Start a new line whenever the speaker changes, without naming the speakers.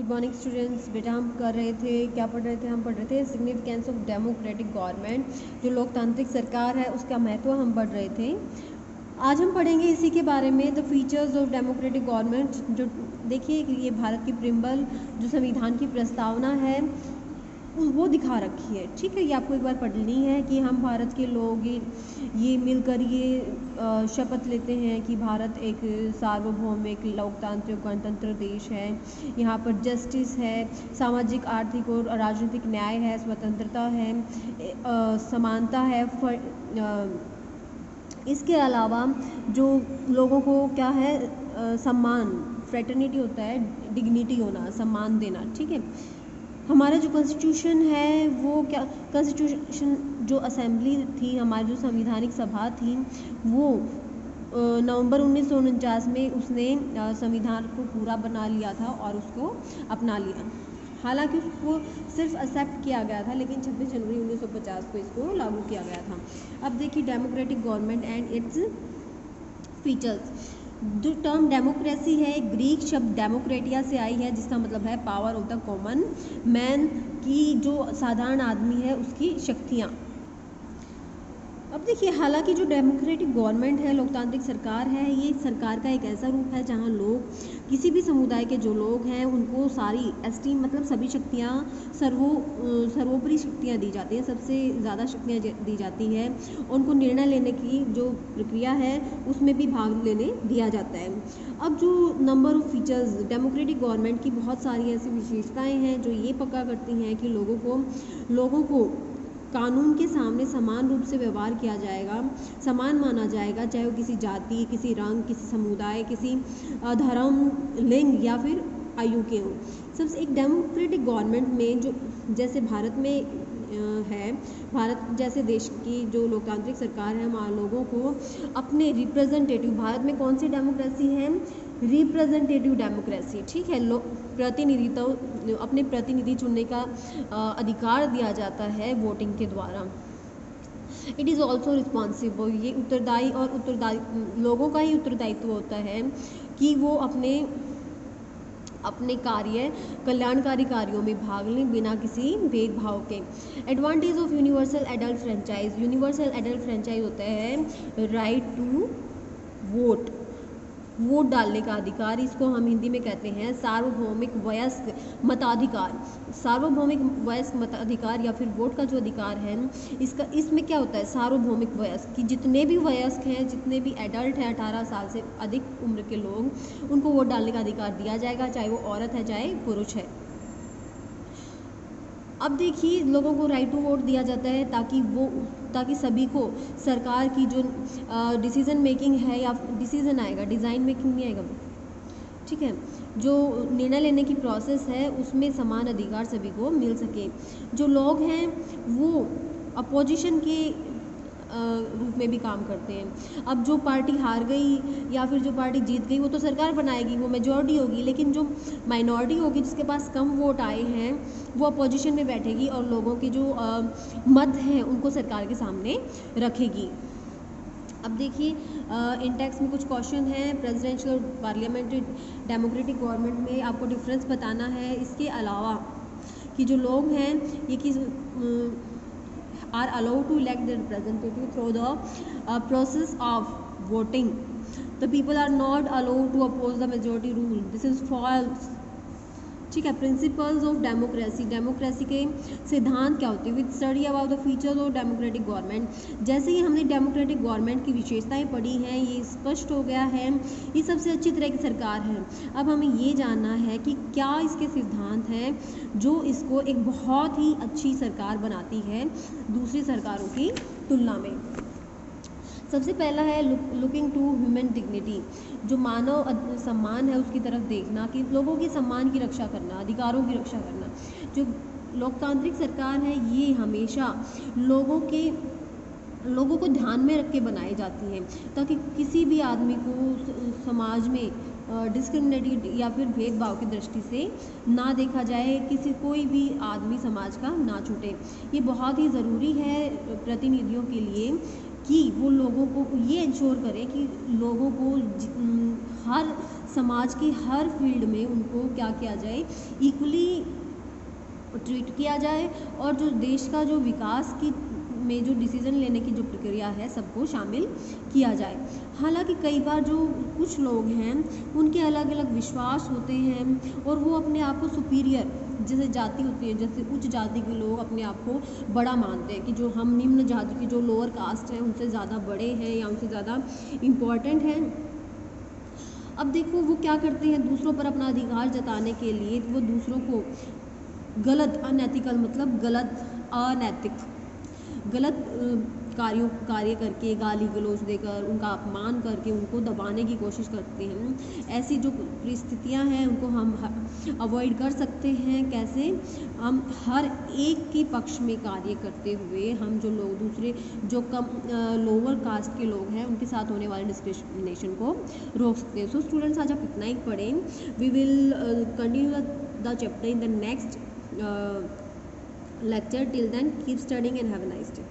Good morning students. बेटा हम कर रहे थे, क्या पढ़ रहे थे? हम पढ़ रहे थे सिग्निफिकेंस ऑफ डेमोक्रेटिक गवर्नमेंट, जो लोकतांत्रिक सरकार है उसका महत्व हम पढ़ रहे थे। आज हम पढ़ेंगे इसी के बारे में, the features of democratic government. जो देखिए कि ये भारत की प्रिम्बल जो संविधान की प्रस्तावना है वो दिखा रखी है। ठीक है, ये आपको एक बार पढ़नी है कि हम भारत के लोग ये मिलकर ये शपथ लेते हैं कि भारत एक सार्वभौमिक लोकतांत्रिक गणतंत्र देश है। यहाँ पर जस्टिस है, सामाजिक आर्थिक और राजनीतिक न्याय है, स्वतंत्रता है, समानता है। इसके अलावा जो लोगों को क्या है, सम्मान, फ्रेटर्निटी होता है, डिग्निटी होना, सम्मान देना। ठीक है, हमारा जो कॉन्स्टिट्यूशन है वो क्या, कॉन्स्टिट्यूशन जो असेंबली थी, हमारी जो संवैधानिक सभा थी, वो नवंबर 1949 में उसने संविधान को पूरा बना लिया था और उसको अपना लिया। हालांकि उसको सिर्फ एक्सेप्ट किया गया था, लेकिन 26 जनवरी 1950 को इसको लागू किया गया था। अब देखिए democratic government and its features. जो टर्म डेमोक्रेसी है, ग्रीक शब्द डेमोक्रेटिया से आई है, जिसका मतलब है power of the common man, की जो साधारण आदमी है उसकी शक्तियाँ। अब देखिए, हालांकि जो डेमोक्रेटिक गवर्नमेंट है, लोकतांत्रिक सरकार है, ये सरकार का एक ऐसा रूप है जहां लोग, किसी भी समुदाय के जो लोग हैं उनको सारी एस्टीम मतलब सभी शक्तियां, सर्वोपरि शक्तियां दी जाती हैं, सबसे ज़्यादा शक्तियां दी जाती हैं। उनको निर्णय लेने की जो प्रक्रिया है उसमें भी भाग लेने दिया जाता है। अब जो number of features, democratic government की बहुत सारी ऐसी विशेषताएँ हैं जो ये पक्का करती हैं कि लोगों को कानून के सामने समान रूप से व्यवहार किया जाएगा, समान माना जाएगा, चाहे वो किसी जाति, किसी रंग, किसी समुदाय, किसी धर्म, लिंग या फिर आयु के हों। सबसे एक डेमोक्रेटिक गवर्नमेंट में जो जैसे भारत में है, भारत जैसे देश की जो लोकतांत्रिक सरकार है, वहाँ लोगों को अपने रिप्रेजेंटेटिव, भारत में कौन सी डेमोक्रेसी है, रिप्रेजेंटेटिव डेमोक्रेसी। ठीक है, प्रतिनिधित्व, अपने प्रतिनिधि चुनने का अधिकार दिया जाता है वोटिंग के द्वारा। इट इज़ ऑल्सो रिस्पॉन्सिबल, ये उत्तरदायी और लोगों का ही उत्तरदायित्व होता है कि वो अपने कल्याणकारी कार्यों में भाग लें बिना किसी भेदभाव के। Advantage of universal adult franchise. Universal adult franchise होता है राइट टू वोट डालने का अधिकार। इसको हम हिंदी में कहते हैं सार्वभौमिक वयस्क मताधिकार। सार्वभौमिक वयस्क मताधिकार या फिर वोट का जो अधिकार है, इसमें क्या होता है, सार्वभौमिक वयस्क कि जितने भी वयस्क हैं, जितने भी एडल्ट हैं, 18 साल से अधिक उम्र के लोग, उनको वोट डालने का अधिकार दिया जाएगा, चाहे वो औरत है चाहे पुरुष है। अब देखिए, लोगों को राइट टू वोट दिया जाता है ताकि सभी को सरकार की जो डिसीज़न मेकिंग है, या डिसीज़न आएगा, डिज़ाइन मेकिंग नहीं आएगा, ठीक है, जो निर्णय लेने की प्रोसेस है उसमें समान अधिकार सभी को मिल सके। जो लोग हैं वो अपोजिशन के रूप में भी काम करते हैं। अब जो पार्टी हार गई या फिर जो पार्टी जीत गई, वो तो सरकार बनाएगी, वो मेजॉरिटी होगी, लेकिन जो माइनॉरिटी होगी, जिसके पास कम वोट आए हैं, वो अपोजिशन में बैठेगी और लोगों के जो मत हैं उनको सरकार के सामने रखेगी। अब देखिए, इन टेक्स्ट में कुछ क्वेश्चन हैं। प्रेसिडेंशियल और पार्लियामेंट्री डेमोक्रेटिक गवर्नमेंट में आपको डिफरेंस बताना है। इसके अलावा कि जो लोग हैं ये किस are allowed to elect their representative through the process of voting. The people are not allowed to oppose the majority rule. This is false. ठीक है, प्रिंसिपल्स ऑफ डेमोक्रेसी। डेमोक्रेसी के सिद्धांत क्या होते हैं? With study about the features of democratic government. जैसे ही हमने democratic government की विशेषताएं पढ़ी हैं, ये स्पष्ट हो गया है ये सबसे अच्छी तरह की सरकार है। अब हमें ये जानना है कि क्या इसके सिद्धांत हैं जो इसको एक बहुत ही अच्छी सरकार बनाती है दूसरी सरकारों की तुलना में। सबसे पहला है लुकिंग टू ह्यूमन डिग्निटी। जो मानव सम्मान है उसकी तरफ देखना, कि लोगों के सम्मान की रक्षा करना, अधिकारों की रक्षा करना। जो लोकतांत्रिक सरकार है ये हमेशा लोगों को ध्यान में रख के बनाई जाती हैं, ताकि किसी भी आदमी को समाज में डिस्क्रिमिनेटेड या फिर भेदभाव की दृष्टि से ना देखा जाए, कोई भी आदमी समाज का ना छूटे। ये बहुत ही ज़रूरी है प्रतिनिधियों के लिए कि वो लोगों को ये इंश्योर करें कि लोगों को हर समाज की हर फील्ड में उनको क्या किया जाए, इक्वली ट्रीट किया जाए, और जो देश का जो विकास की में जो डिसीज़न लेने की जो प्रक्रिया है सबको शामिल किया जाए। हालांकि कई बार जो कुछ लोग हैं उनके अलग अलग विश्वास होते हैं और वो अपने आप को सुपीरियर, जैसे जाति होती है, जैसे उच्च जाति के लोग अपने आप को बड़ा मानते हैं कि जो हम निम्न जाति के जो लोअर कास्ट हैं उनसे ज़्यादा बड़े हैं या उनसे ज़्यादा इम्पॉर्टेंट हैं। अब देखो वो क्या करते हैं, दूसरों पर अपना अधिकार जताने के लिए वो दूसरों को गलत, अनएथिकल मतलब गलत, अनैतिक, गलत कार्य करके, गाली गलौज देकर, उनका अपमान करके उनको दबाने की कोशिश करते हैं। ऐसी जो परिस्थितियां हैं उनको हम अवॉइड कर सकते हैं। कैसे? हम हर एक के पक्ष में कार्य करते हुए हम जो लोग दूसरे जो कम लोअर कास्ट के लोग हैं उनके साथ होने वाले डिस्क्रिमिनेशन को रोक सकते हैं। सो स्टूडेंट्स, आज आप इतना ही पढ़ें। We will continue the chapter in the next lecture. Till then, keep studying and have a nice day.